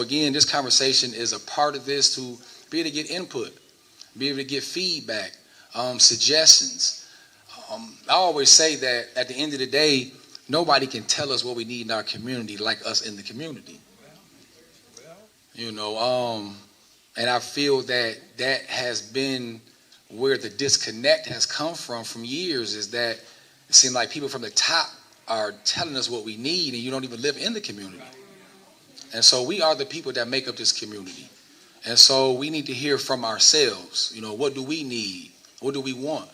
again, this conversation is a part of this to be able to get input, be able to get feedback, suggestions. I always say that at the end of the day, nobody can tell us what we need in our community like us in the community. And I feel that that has been where the disconnect has come from years, is that it seems like people from the top are telling us what we need, and you don't even live in the community. And so we are the people that make up this community. And so we need to hear from ourselves. What do we need? What do we want?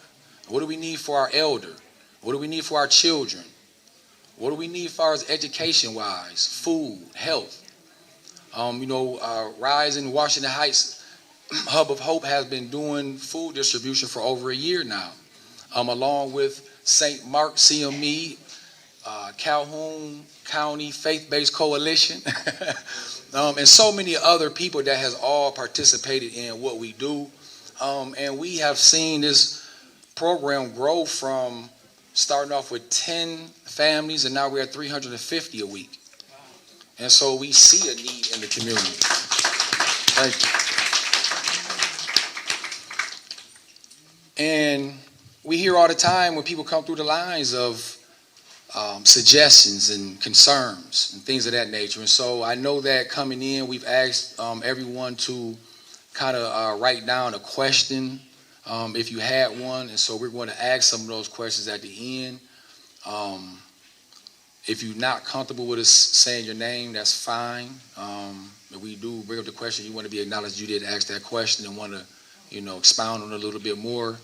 What do we need for our elder? What do we need for our children? What do we need as far as education-wise, food, health? Rise in Washington Heights Hub of Hope has been doing food distribution for over a year now, along with St. Mark CME, Calhoun County Faith-Based Coalition, and so many other people that has all participated in what we do. And we have seen this program grow from starting off with 10 families, and now we're at 350 a week. And so we see a need in the community. Thank you. And we hear all the time when people come through the lines of suggestions and concerns and things of that nature. And so I know that coming in, we've asked everyone to kind of write down a question if you had one. And so we're going to ask some of those questions at the end. If you're not comfortable with us saying your name, that's fine. If we do bring up the question, you want to be acknowledged you did ask that question and want to, expound on it a little bit more,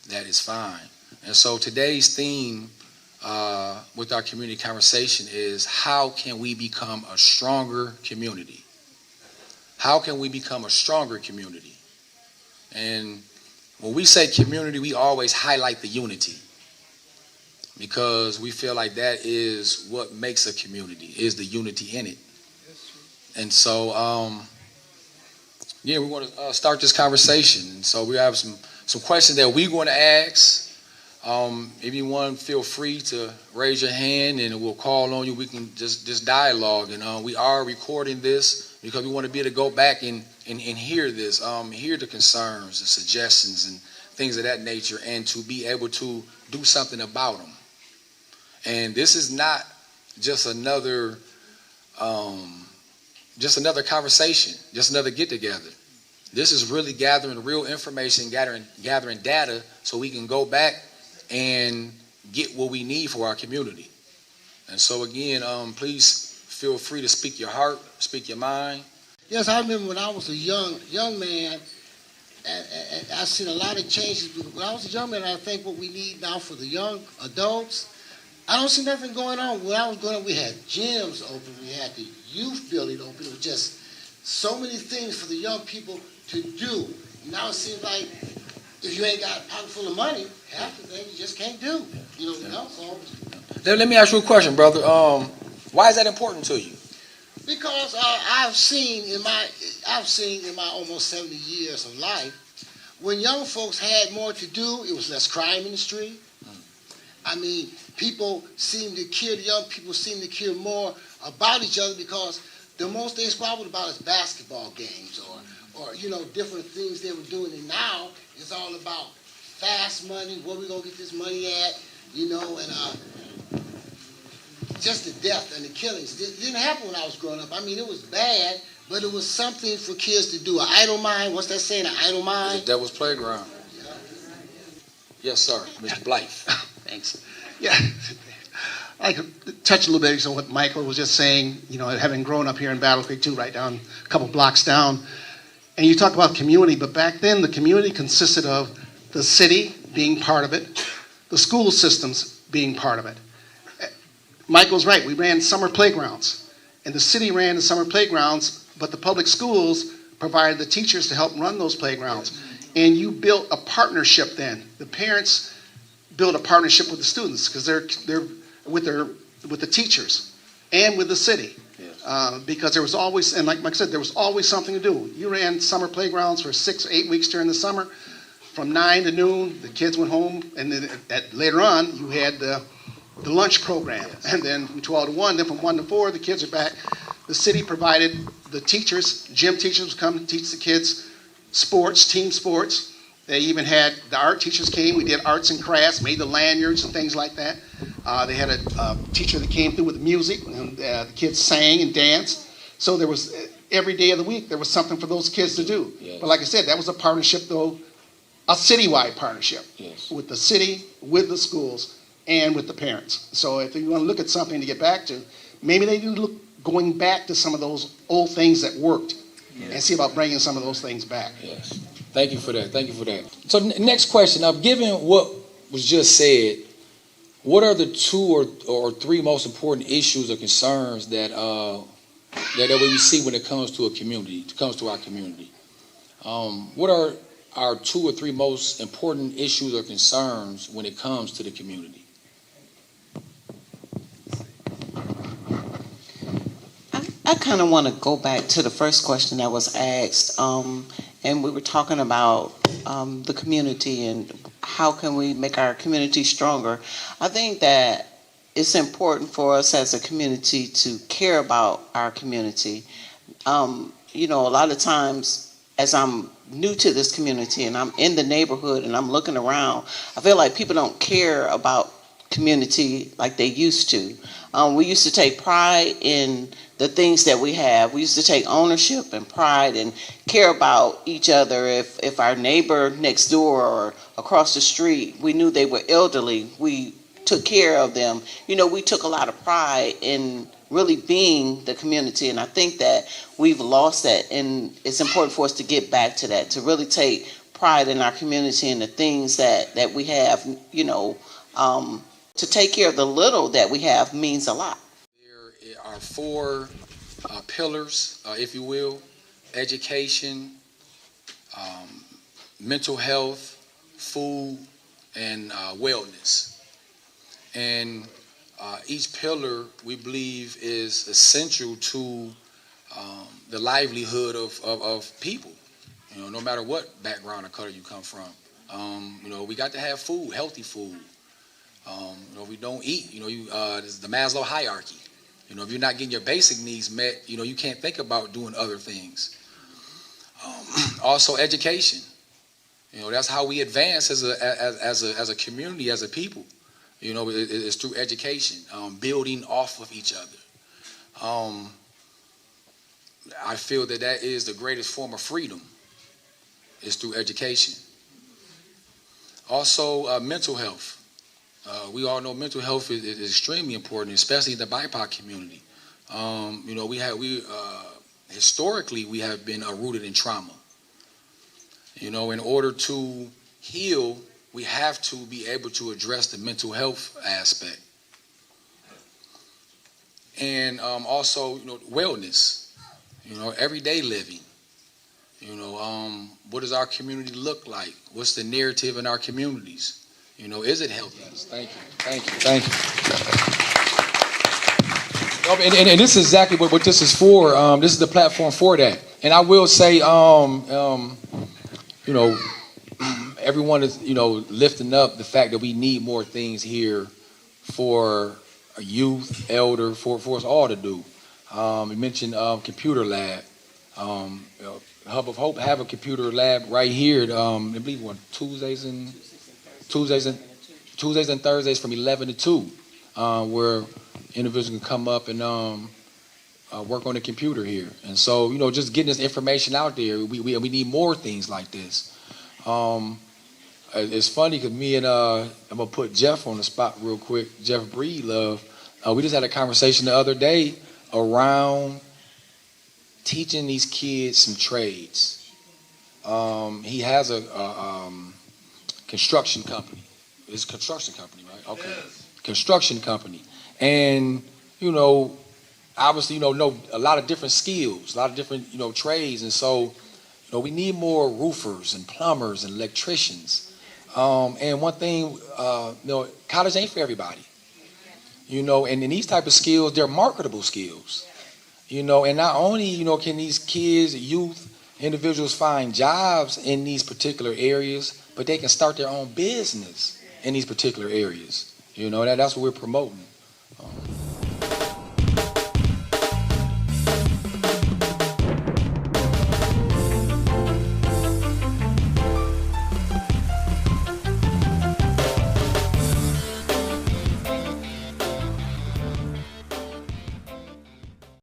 that is fine. And so today's theme with our community conversation is, how can we become a stronger community? How can we become a stronger community? And when we say community, we always highlight the unity, because we feel like that is what makes a community, is the unity in it. And so, we want to start this conversation. And so we have some questions that we're going to ask. If you want, feel free to raise your hand and we'll call on you. We can just dialogue. And we are recording this because we want to be able to go back and hear this, hear the concerns, the suggestions, and things of that nature, and to be able to do something about them. And this is not just another conversation, just another get-together. This is really gathering real information, gathering data, so we can go back and get what we need for our community. And so again, please feel free to speak your heart, speak your mind. Yes, I remember when I was a young man, and I've seen a lot of changes. When I was a young man, I think what we need now for the young adults, I don't see nothing going on. When I was growing up, we had gyms open, we had the youth building open. It was just so many things for the young people to do. Now it seems like if you ain't got a pocket full of money, half the things you just can't do. So. Let me ask you a question, brother. Why is that important to you? Because I've seen in my almost 70 years of life, when young folks had more to do, it was less crime in the street. I mean, the young people seem to care more about each other, because the most they squabbled about is basketball games or different things they were doing. And now it's all about fast money, where we gonna get this money at, and just the death and the killings. It didn't happen when I was growing up. I mean, it was bad, but it was something for kids to do. An idle mind, what's that saying, an idle mind? The devil's playground. Yeah. Yes, sir. Mr. Blythe. Thanks. Yeah. I could touch a little bit on what Michael was just saying, having grown up here in Battle Creek too, right down a couple blocks down. And you talk about community, but back then the community consisted of the city being part of it, the school systems being part of it. Michael's right, we ran summer playgrounds, and the city ran the summer playgrounds, but the public schools provided the teachers to help run those playgrounds. And you built a partnership then. The parents built a partnership with the students, because they're with the teachers and with the city. Because there was always, and like Mike said, there was always something to do. You ran summer playgrounds for 6 or 8 weeks during the summer. From 9 to noon, the kids went home, and then later on, you had the lunch program. And then from 12 to 1, then from 1 to 4, the kids are back. The city provided the teachers, gym teachers would come and teach the kids sports, team sports. They even had, the art teachers came, we did arts and crafts, made the lanyards and things like that. They had a teacher that came through with music, and the kids sang and danced. So there was, every day of the week, there was something for those kids to do. Yes. But like I said, that was a partnership though, a citywide partnership. Yes. With the city, with the schools, and with the parents. So if you want to look at something to get back to, maybe they do look going back to some of those old things that worked, and see about bringing some of those things back. Yes. Thank you for that. Thank you for that. So next question. Now, given what was just said, what are the 2 or 3 most important issues or concerns that we see when it comes to a community, to our community? What are our 2 or 3 most important issues or concerns when it comes to the community? I kind of want to go back to the first question that was asked, and we were talking about the community and how can we make our community stronger. I think that it's important for us as a community to care about our community. You know, a lot of times as I'm new to this community and I'm in the neighborhood and I'm looking around, I feel like people don't care about community like they used to. We used to take pride in the things that we have. We used to take ownership and pride and care about each other. If our neighbor next door or across the street, we knew they were elderly, we took care of them. You know, we took a lot of pride in really being the community, and I think that we've lost that, and it's important for us to get back to that, to really take pride in our community and the things that we have. You know, to take care of the little that we have means a lot. There are 4 pillars, if you will: education, mental health, food, and wellness. And each pillar, we believe, is essential to the livelihood of people. You know, no matter what background or color you come from. You know, we got to have food, healthy food. You know, we don't eat. You know, this is the Maslow hierarchy. You know, if you're not getting your basic needs met, you know, you can't think about doing other things. Also, education. You know, that's how we advance as a community, as a people. You know, it's through education, building off of each other. I feel that is the greatest form of freedom, is through education. Also, mental health. We all know mental health is extremely important, especially in the BIPOC community. You know, historically we have been rooted in trauma. You know, in order to heal, we have to be able to address the mental health aspect. And also, you know, wellness, you know, everyday living. You know, what does our community look like? What's the narrative in our communities? You know, is it healthy? Thank you. And this is exactly what this is for. This is the platform for that. And I will say, you know, everyone is, you know, lifting up the fact that we need more things here for youth, elder, for us all to do. You mentioned computer lab. You know, Hub of Hope have a computer lab right here. I believe on Tuesdays and Thursdays from 11 to 2, where individuals can come up and work on the computer here. And so, you know, just getting this information out there, we need more things like this. It's funny because me and I'm gonna put Jeff on the spot real quick. Jeff Breedlove. We just had a conversation the other day around teaching these kids some trades. He has a construction company. It's a construction company, right? Okay. Yes. Construction company. And, you know, obviously, you know a lot of different skills, a lot of different, you know, trades. And so, you know, we need more roofers and plumbers and electricians. And one thing, you know, college ain't for everybody. You know, and in these type of skills, they're marketable skills. You know, and not only, you know, can these kids, youth, individuals find jobs in these particular areas, but they can start their own business in these particular areas. You know, that's what we're promoting.